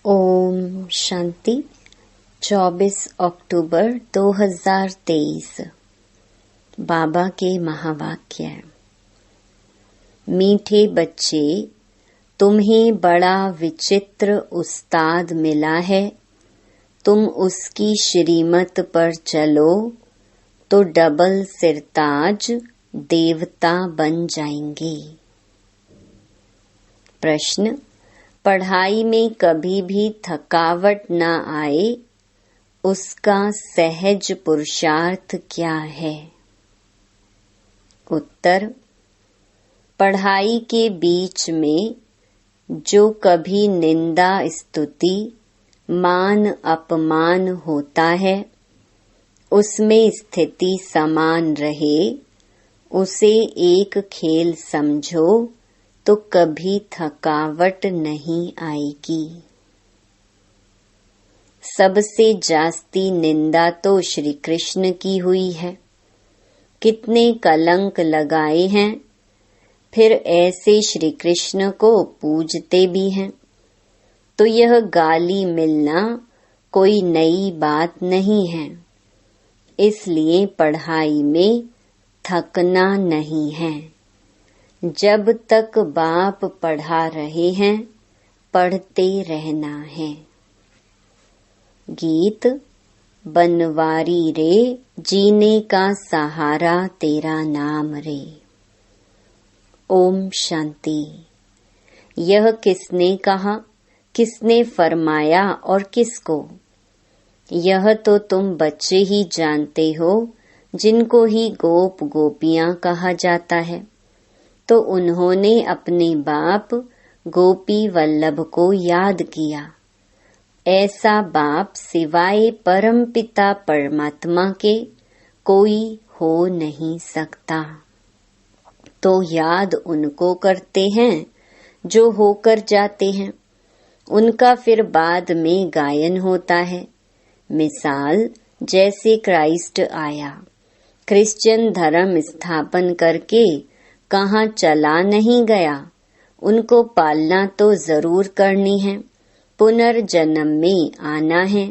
ओम शांति। 24 अक्टूबर 2023। बाबा के महावाक्य। मीठे बच्चे, तुम्हें बड़ा विचित्र उस्ताद मिला है। तुम उसकी श्रीमत पर चलो तो डबल सिरताज देवता बन जाएंगे। प्रश्न: पढ़ाई में कभी भी थकावट न आए, उसका सहज पुरुषार्थ क्या है? उत्तर: पढ़ाई के बीच में जो कभी निंदा स्तुति मान अपमान होता है, उसमें स्थिति समान रहे, उसे एक खेल समझो तो कभी थकावट नहीं आएगी। सबसे जास्ती निंदा तो श्री कृष्ण की हुई है। कितने कलंक लगाए हैं, फिर ऐसे श्री कृष्ण को पूजते भी हैं। तो यह गाली मिलना कोई नई बात नहीं है। इसलिए पढ़ाई में थकना नहीं है। जब तक बाप पढ़ा रहे हैं, पढ़ते रहना है। गीत: बनवारी रे, जीने का सहारा तेरा नाम रे। ओम शांति। यह किसने कहा, किसने फरमाया और किसको? यह तो तुम बच्चे ही जानते हो, जिनको ही गोप गोपियां कहा जाता है। तो उन्होंने अपने बाप गोपी वल्लभ को याद किया। ऐसा बाप सिवाय परमपिता परमात्मा के कोई हो नहीं सकता। तो याद उनको करते हैं जो होकर जाते हैं। उनका फिर बाद में गायन होता है। मिसाल, जैसे क्राइस्ट आया, क्रिश्चियन धर्म स्थापन करके कहाँ चला नहीं गया। उनको पालना तो जरूर करनी है, पुनर्जन्म में आना है।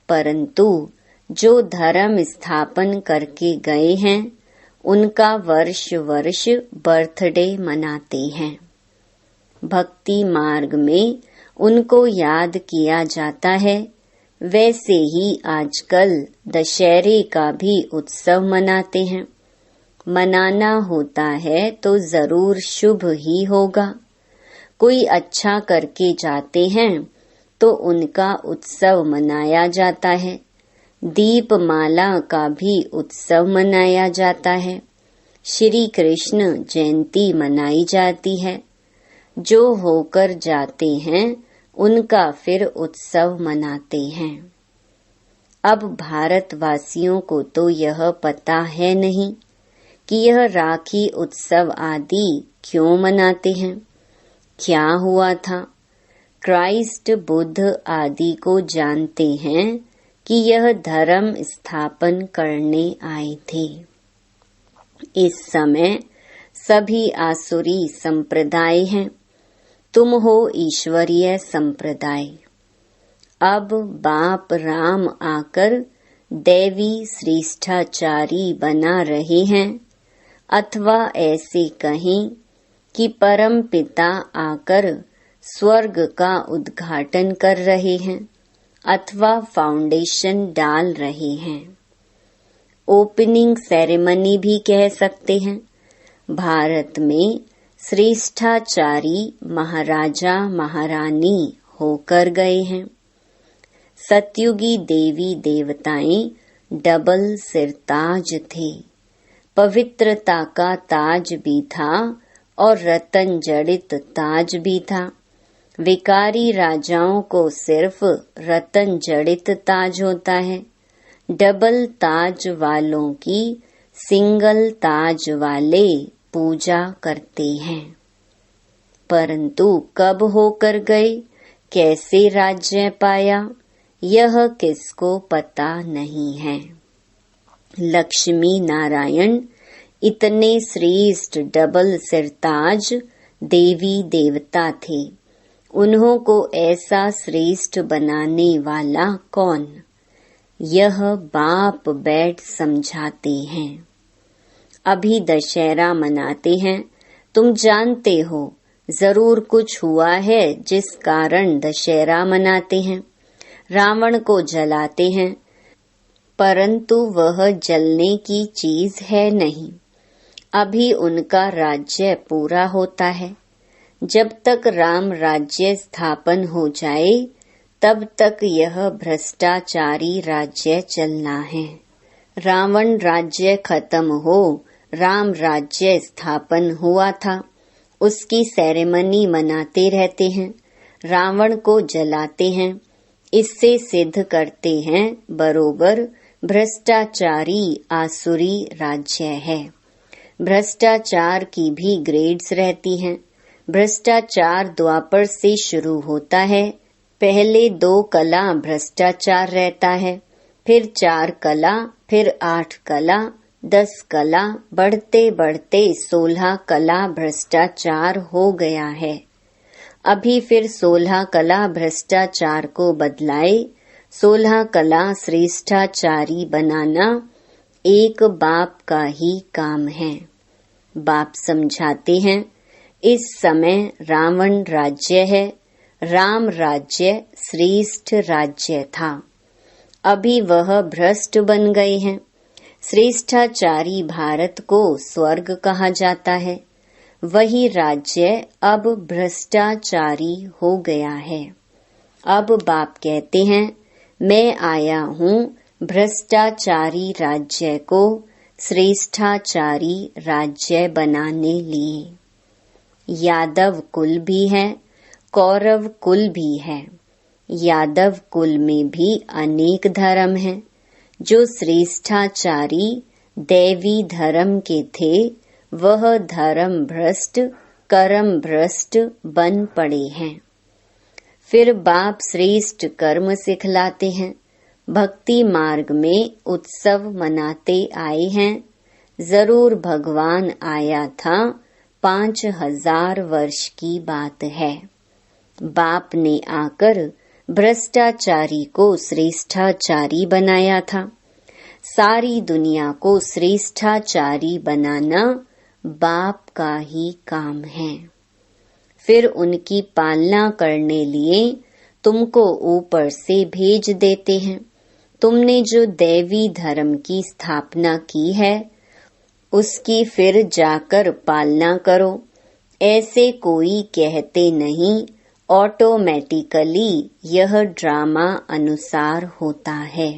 परंतु जो धर्म स्थापन करके गए हैं, उनका वर्ष वर्ष बर्थडे मनाते हैं। भक्ति मार्ग में उनको याद किया जाता है। वैसे ही आजकल दशहरे का भी उत्सव मनाते हैं। मनाना होता है तो जरूर शुभ ही होगा। कोई अच्छा करके जाते हैं तो उनका उत्सव मनाया जाता है। दीपमाला का भी उत्सव मनाया जाता है। श्री कृष्ण जयंती मनाई जाती है। जो होकर जाते हैं उनका फिर उत्सव मनाते हैं। अब भारतवासियों को तो यह पता है नहीं कि यह राखी उत्सव आदि क्यों मनाते हैं। क्या हुआ था? क्राइस्ट बुद्ध आदि को जानते हैं कि यह धर्म स्थापन करने आए थे। इस समय सभी आसुरी संप्रदाय हैं, तुम हो ईश्वरीय संप्रदाय। अब बाप राम आकर दैवी श्रेष्ठाचारी बना रहे हैं, अथवा ऐसे कहें कि परम पिता आकर स्वर्ग का उद्घाटन कर रहे हैं, अथवा फाउंडेशन डाल रहे हैं। ओपनिंग सेरेमनी भी कह सकते हैं। भारत में श्रेष्ठाचारी महाराजा महारानी होकर गए हैं। सतयुगी देवी देवताएं डबल सिरताज थे। पवित्रता का ताज भी था और रतन जड़ित ताज भी था। विकारी राजाओं को सिर्फ रतन जड़ित ताज होता है। डबल ताज वालों की सिंगल ताज वाले पूजा करते हैं। परंतु कब होकर गए, कैसे राज्य पाया, यह किसको पता नहीं है। लक्ष्मी नारायण इतने श्रेष्ठ डबल सिरताज देवी देवता थे उन्हों को ऐसा श्रेष्ठ बनाने वाला कौन? यह बाप बैठ समझाते हैं। अभी दशहरा मनाते हैं, तुम जानते हो जरूर कुछ हुआ है जिस कारण दशहरा मनाते हैं। रावण को जलाते हैं, परंतु वह जलने की चीज है नहीं। अभी उनका राज्य पूरा होता है। जब तक राम राज्य स्थापन हो जाए तब तक यह भ्रष्टाचारी राज्य चलना है। रावण राज्य खत्म हो, राम राज्य स्थापन हुआ था, उसकी सेरेमनी मनाते रहते हैं, रावण को जलाते हैं। इससे सिद्ध करते हैं बरोबर भ्रष्टाचारी आसुरी राज्य है। भ्रष्टाचार की भी ग्रेड्स रहती हैं। भ्रष्टाचार द्वापर से शुरू होता है। पहले 2 कला भ्रष्टाचार रहता है, फिर 4 कला, फिर 8 कला, 10 कला, बढ़ते बढ़ते 16 कला भ्रष्टाचार हो गया है। अभी फिर 16 कला भ्रष्टाचार को बदलाए, 16 कला श्रेष्ठाचारी बनाना एक बाप का ही काम है। बाप समझाते हैं, इस समय रावण राज्य है, राम राज्य श्रेष्ठ राज्य था। अभी वह भ्रष्ट बन गए हैं। श्रेष्ठाचारी भारत को स्वर्ग कहा जाता है, वही राज्य अब भ्रष्टाचारी हो गया है। अब बाप कहते हैं, मैं आया हूँ भ्रष्टाचारी राज्य को श्रेष्ठाचारी राज्य बनाने लिए। यादव कुल भी है, कौरव कुल भी है। यादव कुल में भी अनेक धर्म हैं। जो श्रेष्ठाचारी दैवी धर्म के थे, वह धर्म भ्रष्ट, कर्म भ्रष्ट बन पड़े हैं। फिर बाप श्रेष्ठ कर्म सिखलाते हैं। भक्ति मार्ग में उत्सव मनाते आए हैं। जरूर भगवान आया था, 5000 वर्ष की बात है। बाप ने आकर भ्रष्टाचारी को श्रेष्ठाचारी बनाया था। सारी दुनिया को श्रेष्ठाचारी बनाना बाप का ही काम है। फिर उनकी पालना करने लिए तुमको ऊपर से भेज देते हैं। तुमने जो दैवी धर्म की स्थापना की है, उसकी फिर जाकर पालना करो। ऐसे कोई कहते नहीं, ऑटोमेटिकली यह ड्रामा अनुसार होता है।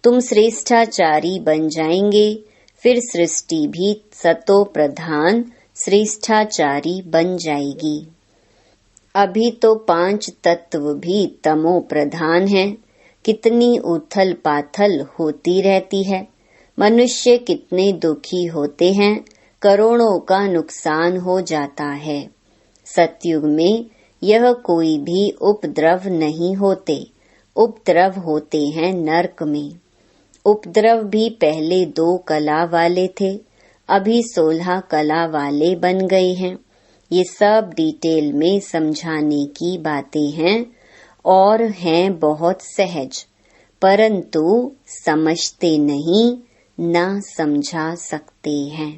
तुम श्रेष्ठाचारी बन जाएंगे, फिर सृष्टि भी सतो प्रधान श्रेष्ठाचारी बन जाएगी। अभी तो 5 तत्व भी तमो प्रधान है। कितनी उथल पाथल होती रहती है। मनुष्य कितने दुखी होते हैं, करोड़ों का नुकसान हो जाता है। सतयुग में यह कोई भी उपद्रव नहीं होते। उपद्रव होते हैं नरक में। उपद्रव भी पहले 2 कला वाले थे, अभी 16 कला वाले बन गए हैं। ये सब डिटेल में समझाने की बातें हैं और हैं बहुत सहज, परंतु समझते नहीं, ना समझा सकते हैं।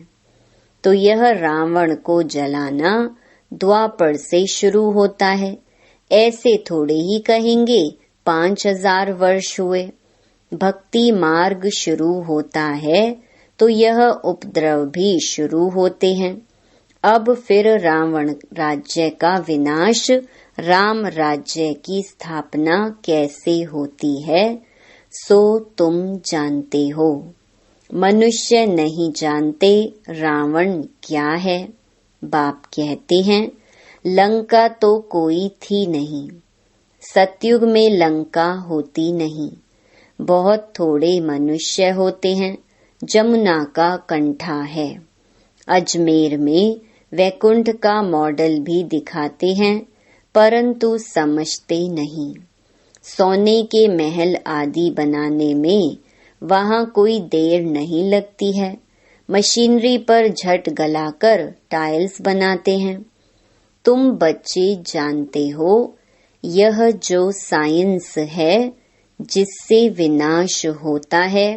तो यह रावण को जलाना द्वापर से शुरू होता है। ऐसे थोड़े ही कहेंगे 5000 वर्ष हुए। भक्ति मार्ग शुरू होता है तो यह उपद्रव भी शुरू होते हैं। अब फिर रावण राज्य का विनाश, राम राज्य की स्थापना कैसे होती है, सो तुम जानते हो। मनुष्य नहीं जानते रावण क्या है। बाप कहते हैं, लंका तो कोई थी नहीं। सतयुग में लंका होती नहीं। बहुत थोड़े मनुष्य होते हैं। जमुना का कंठा है। अजमेर में वैकुंठ का मॉडल भी दिखाते हैं, परंतु समझते नहीं। सोने के महल आदि बनाने में वहाँ कोई देर नहीं लगती है। मशीनरी पर झट गलाकर टाइल्स बनाते हैं। तुम बच्चे जानते हो यह जो साइंस है जिससे विनाश होता है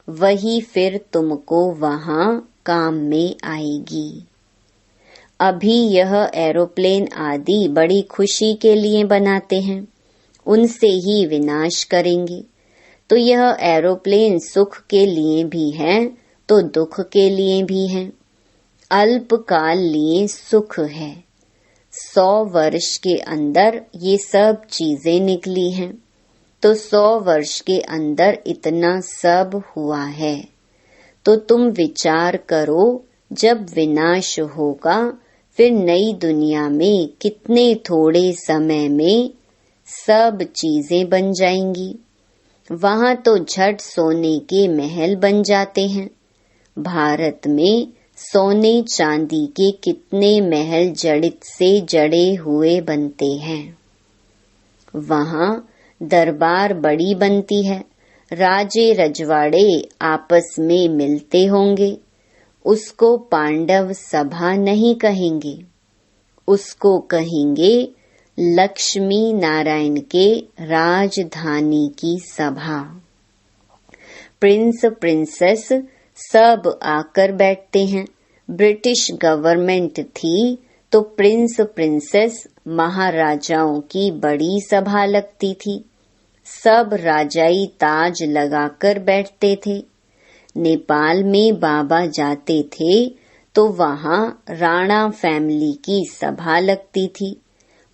वही फिर तुमको वहाँ काम में आएगी। अभी यह एरोप्लेन आदि बड़ी खुशी के लिए बनाते हैं, उनसे ही विनाश करेंगे। तो यह एरोप्लेन सुख के लिए भी है तो दुख के लिए भी है। अल्पकाल लिए सुख है। 100 वर्ष के अंदर ये सब चीजें निकली हैं, तो 100 वर्ष के अंदर इतना सब हुआ है। तो तुम विचार करो, जब विनाश होगा फिर नई दुनिया में कितने थोड़े समय में सब चीजें बन जाएंगी। वहाँ तो झट सोने के महल बन जाते हैं। भारत में सोने चांदी के कितने महल जड़ित से जड़े हुए बनते हैं। वहाँ दरबार बड़ी बनती है, राजे रजवाड़े आपस में मिलते होंगे। उसको पांडव सभा नहीं कहेंगे, उसको कहेंगे लक्ष्मी नारायण के राजधानी की सभा। प्रिंस प्रिंसेस सब आकर बैठते हैं। ब्रिटिश गवर्नमेंट थी तो प्रिंस प्रिंसेस महाराजाओं की बड़ी सभा लगती थी। सब राजाई ताज लगाकर बैठते थे। नेपाल में बाबा जाते थे तो वहाँ राणा फैमिली की सभा लगती थी।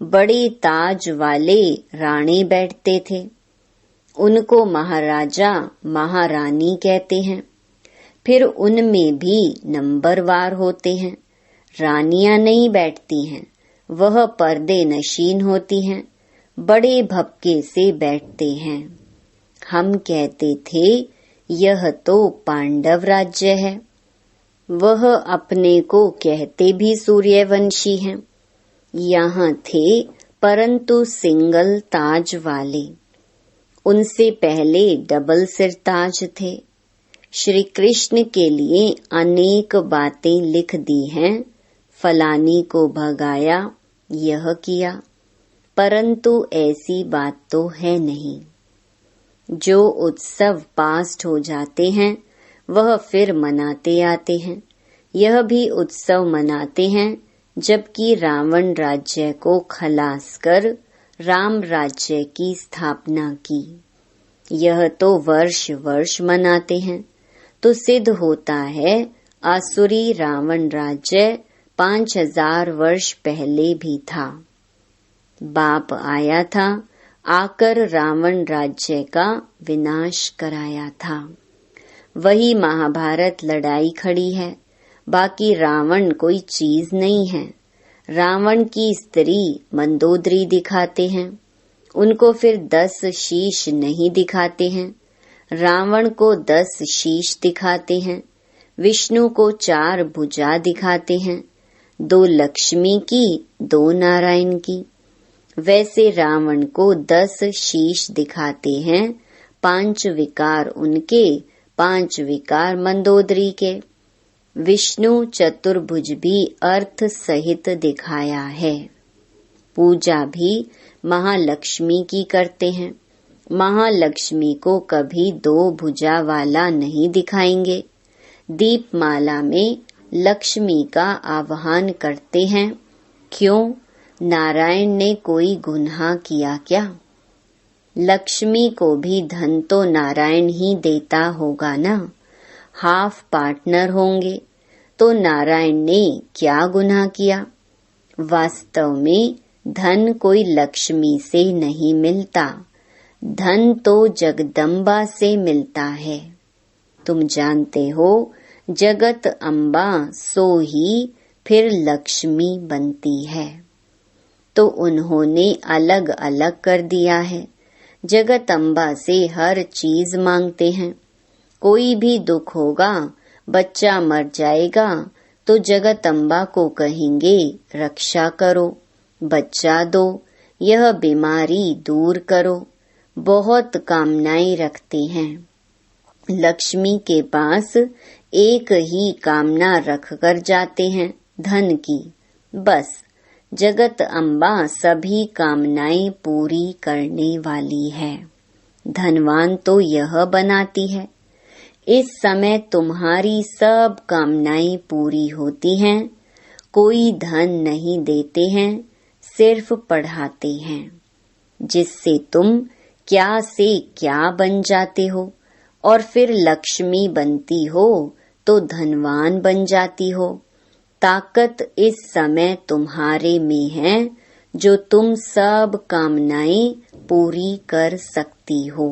बड़े ताज वाले राणे बैठते थे, उनको महाराजा महारानी कहते हैं। फिर उनमें भी नंबरवार होते हैं। रानियां नहीं बैठती हैं, वह पर्दे नशीन होती हैं, बड़े भपके से बैठते हैं। हम कहते थे यह तो पांडव राज्य है। वह अपने को कहते भी सूर्यवंशी हैं। यहाँ थे परंतु सिंगल ताज वाले, उनसे पहले डबल सिर ताज थे। श्री कृष्ण के लिए अनेक बातें लिख दी हैं। फलानी को भगाया, यह किया, परंतु ऐसी बात तो है नहीं। जो उत्सव पास्ट हो जाते हैं वह फिर मनाते आते हैं। यह भी उत्सव मनाते हैं जबकि रावण राज्य को खलास कर राम राज्य की स्थापना की। यह तो वर्ष वर्ष मनाते हैं, तो सिद्ध होता है आसुरी रावण राज्य 5000 वर्ष पहले भी था। बाप आया था, आकर रावण राज्य का विनाश कराया था। वही महाभारत लड़ाई खड़ी है, बाकी रावण कोई चीज नहीं है। रावण की स्त्री मंदोदरी दिखाते हैं, उनको फिर 10 शीश नहीं दिखाते हैं। रावण को 10 शीश दिखाते हैं, विष्णु को 4 भुजा दिखाते हैं, 2 लक्ष्मी की 2 नारायण की। वैसे रावण को 10 शीश दिखाते हैं, 5 विकार उनके, 5 विकार मंदोदरी के। विष्णु चतुर्भुज भी अर्थ सहित दिखाया है। पूजा भी महालक्ष्मी की करते हैं। महालक्ष्मी को कभी 2 भुजा वाला नहीं दिखाएंगे। दीपमाला में लक्ष्मी का आह्वान करते हैं। क्यों? नारायण ने कोई गुनाह किया क्या? लक्ष्मी को भी धन तो नारायण ही देता होगा ना। हाफ पार्टनर होंगे, तो नारायण ने क्या गुनाह किया? वास्तव में धन कोई लक्ष्मी से नहीं मिलता, धन तो जगदम्बा से मिलता है। तुम जानते हो जगत अम्बा सो ही फिर लक्ष्मी बनती है। तो उन्होंने अलग अलग कर दिया है। जगत अम्बा से हर चीज मांगते हैं। कोई भी दुख होगा, बच्चा मर जाएगा तो जगत अम्बा को कहेंगे रक्षा करो, बच्चा दो, यह बीमारी दूर करो। बहुत कामनाएं रखते हैं। लक्ष्मी के पास एक ही कामना रख कर जाते हैं, धन की। बस जगत अम्बा सभी कामनाएं पूरी करने वाली है। धनवान तो यह बनाती है। इस समय तुम्हारी सब कामनाएं पूरी होती हैं। कोई धन नहीं देते हैं, सिर्फ पढ़ाते हैं, जिससे तुम क्या से क्या बन जाते हो और फिर लक्ष्मी बनती हो तो धनवान बन जाती हो। ताकत इस समय तुम्हारे में है जो तुम सब कामनाएं पूरी कर सकती हो।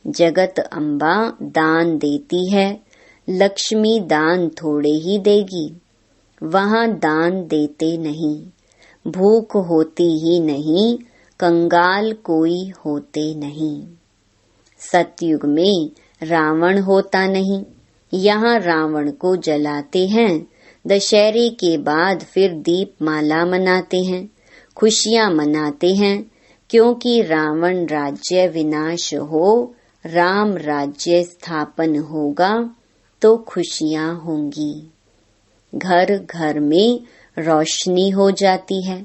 जगत अम्बा दान देती है, लक्ष्मी दान थोड़े ही देगी। वहाँ दान देते नहीं, भूख होती ही नहीं, कंगाल कोई होते नहीं। सतयुग में रावण होता नहीं। यहाँ रावण को जलाते हैं, दशहरे के बाद फिर दीपमाला मनाते हैं, खुशियाँ मनाते हैं, क्योंकि रावण राज्य विनाश हो, राम राज्य स्थापन होगा तो खुशियाँ होंगी। घर घर में रोशनी हो जाती है,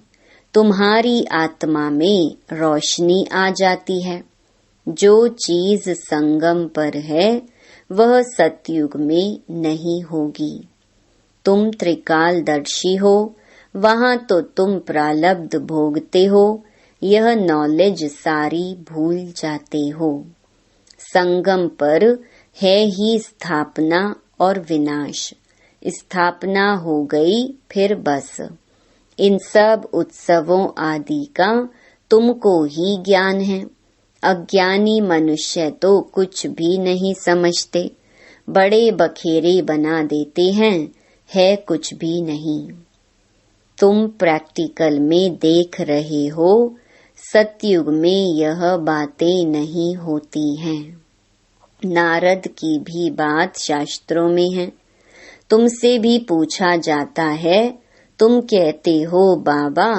तुम्हारी आत्मा में रोशनी आ जाती है। जो चीज संगम पर है वह सतयुग में नहीं होगी। तुम त्रिकालदर्शी हो, वहाँ तो तुम प्रारब्ध भोगते हो, यह नॉलेज सारी भूल जाते हो। संगम पर है ही स्थापना और विनाश। स्थापना हो गई फिर बस। इन सब उत्सवों आदि का तुमको ही ज्ञान है। अज्ञानी मनुष्य तो कुछ भी नहीं समझते, बड़े बखेरे बना देते हैं, है कुछ भी नहीं। तुम प्रैक्टिकल में देख रहे हो, सतयुग में यह बातें नहीं होती हैं। नारद की भी बात शास्त्रों में है। तुमसे भी पूछा जाता है, तुम कहते हो बाबा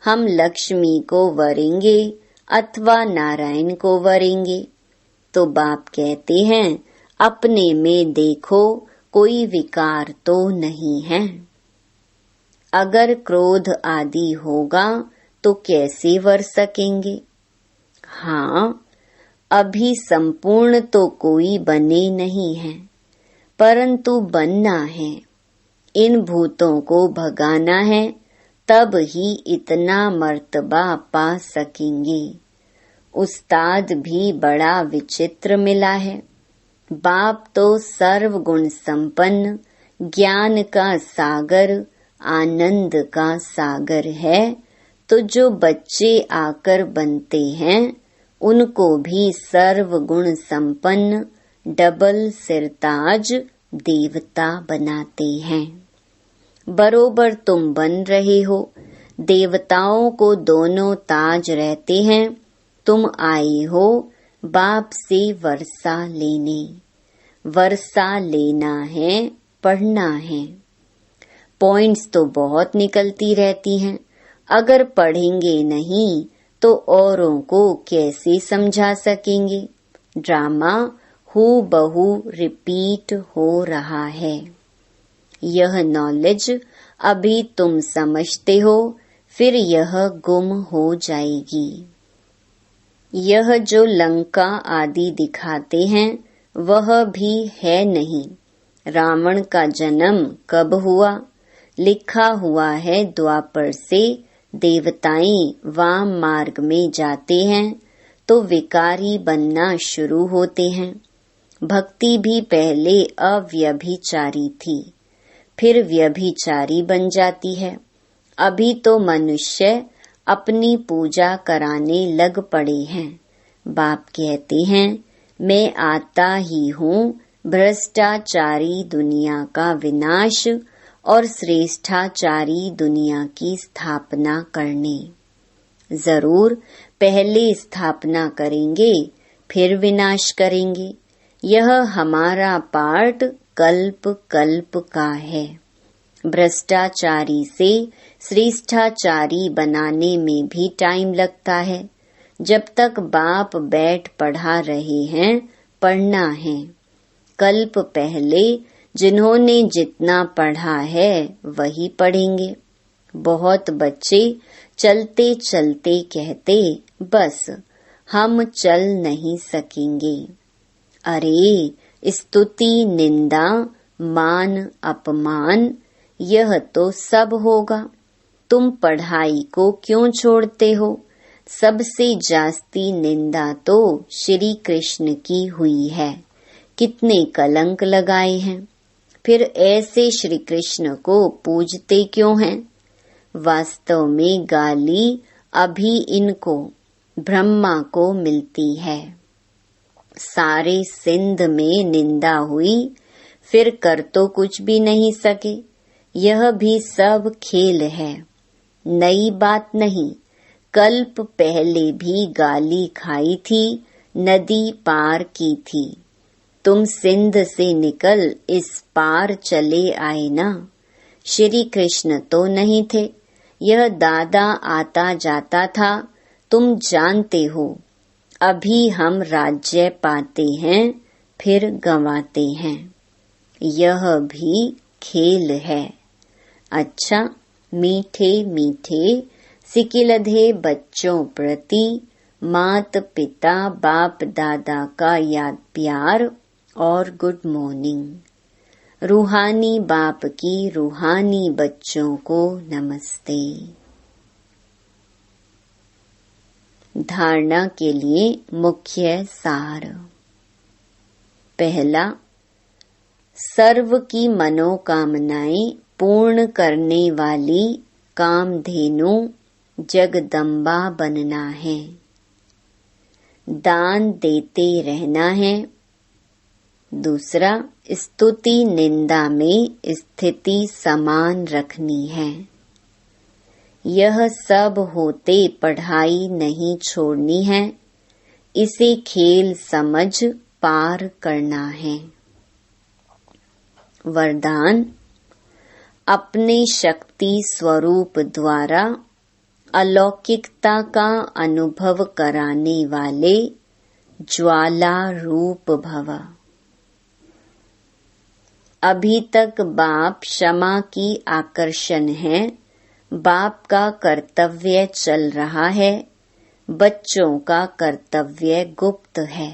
हम लक्ष्मी को वरेंगे अथवा नारायण को वरेंगे, तो बाप कहते हैं अपने में देखो कोई विकार तो नहीं है। अगर क्रोध आदि होगा तो कैसे वर सकेंगे? हाँ, अभी संपूर्ण तो कोई बने नहीं है, परंतु बनना है। इन भूतों को भगाना है, तब ही इतना मर्तबा पा सकेंगे। उस्ताद भी बड़ा विचित्र मिला है। बाप तो सर्व गुण संपन्न, ज्ञान का सागर, आनंद का सागर है, तो जो बच्चे आकर बनते हैं उनको भी सर्व गुण संपन्न डबल सिरताज देवता बनाते हैं। बरोबर तुम बन रहे हो। देवताओं को दोनों ताज रहते हैं। तुम आए हो बाप से वर्षा लेने। वर्षा लेना है, पढ़ना है। पॉइंट्स तो बहुत निकलती रहती हैं। अगर पढ़ेंगे नहीं तो औरों को कैसे समझा सकेंगे? ड्रामा हूबहू रिपीट हो रहा है। यह नॉलेज अभी तुम समझते हो, फिर यह गुम हो जाएगी। यह जो लंका आदि दिखाते हैं वह भी है नहीं। रावण का जन्म कब हुआ? लिखा हुआ है द्वापर से देवताएं वाम मार्ग में जाते हैं तो विकारी बनना शुरू होते हैं। भक्ति भी पहले अव्यभिचारी थी, फिर व्यभिचारी बन जाती है। अभी तो मनुष्य अपनी पूजा कराने लग पड़े हैं। बाप कहते हैं मैं आता ही हूँ भ्रष्टाचारी दुनिया का विनाश और श्रेष्ठाचारी दुनिया की स्थापना करने। जरूर पहले स्थापना करेंगे फिर विनाश करेंगे। यह हमारा पार्ट कल्प कल्प का है। भ्रष्टाचारी से श्रेष्ठाचारी बनाने में भी टाइम लगता है। जब तक बाप बैठ पढ़ा रहे हैं, पढ़ना है। कल्प पहले जिन्होंने जितना पढ़ा है वही पढ़ेंगे। बहुत बच्चे चलते चलते कहते, बस हम चल नहीं सकेंगे। अरे स्तुति, निंदा, मान, अपमान यह तो सब होगा। तुम पढ़ाई को क्यों छोड़ते हो? सबसे जास्ती निंदा तो श्री कृष्ण की हुई है। कितने कलंक लगाए हैं। फिर ऐसे श्री कृष्ण को पूजते क्यों हैं? वास्तव में गाली अभी इनको ब्रह्मा को मिलती है। सारे सिंध में निंदा हुई, फिर कर तो कुछ भी नहीं सके। यह भी सब खेल है, नई बात नहीं। कल्प पहले भी गाली खाई थी, नदी पार की थी। तुम सिंध से निकल इस पार चले आए ना। श्री कृष्ण तो नहीं थे, यह दादा आता जाता था, तुम जानते हो। अभी हम राज्य पाते हैं, फिर गंवाते हैं। यह भी खेल है। अच्छा, मीठे मीठे सिकिलधे बच्चों प्रति मात पिता बाप दादा का याद प्यार और गुड मॉर्निंग। रूहानी बाप की रूहानी बच्चों को नमस्ते। धारणा के लिए मुख्य सार। पहला, सर्व की मनोकामनाएं पूर्ण करने वाली कामधेनु जगदम्बा बनना है। दान देते रहना है। दूसरा, स्तुति निंदा में स्थिति समान रखनी है। यह सब होते पढ़ाई नहीं छोड़नी है, इसे खेल समझ पार करना है। वरदान, अपने शक्ति स्वरूप द्वारा अलौकिकता का अनुभव कराने वाले ज्वाला रूप भव। अभी तक बाप क्षमा की आकर्षण है, बाप का कर्तव्य चल रहा है, बच्चों का कर्तव्य गुप्त है।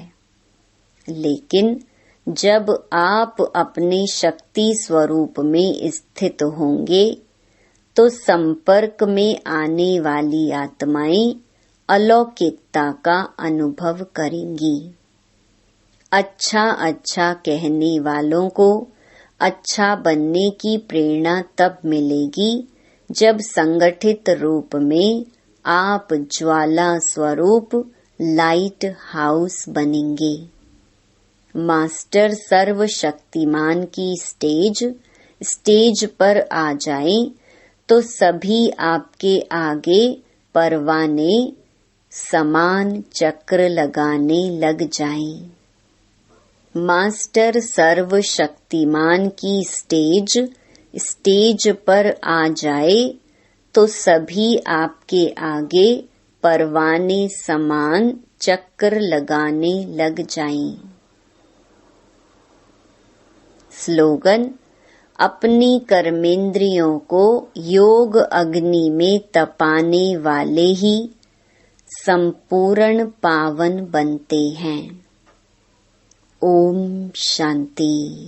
लेकिन जब आप अपने शक्ति स्वरूप में स्थित होंगे तो संपर्क में आने वाली आत्माएं अलौकिकता का अनुभव करेंगी। अच्छा अच्छा कहने वालों को अच्छा बनने की प्रेरणा तब मिलेगी जब संगठित रूप में आप ज्वाला स्वरूप लाइट हाउस बनेंगे। मास्टर सर्वशक्तिमान की स्टेज पर आ जाएं तो सभी आपके आगे परवाने समान चक्र लगाने लग जाएं। मास्टर सर्वशक्तिमान की स्टेज पर आ जाए तो सभी आपके आगे परवाने समान चक्र लगाने लग जाएं। स्लोगन, अपनी कर्मेंद्रियों को योग अग्नि में तपाने वाले ही संपूर्ण पावन बनते हैं। ओम शांति।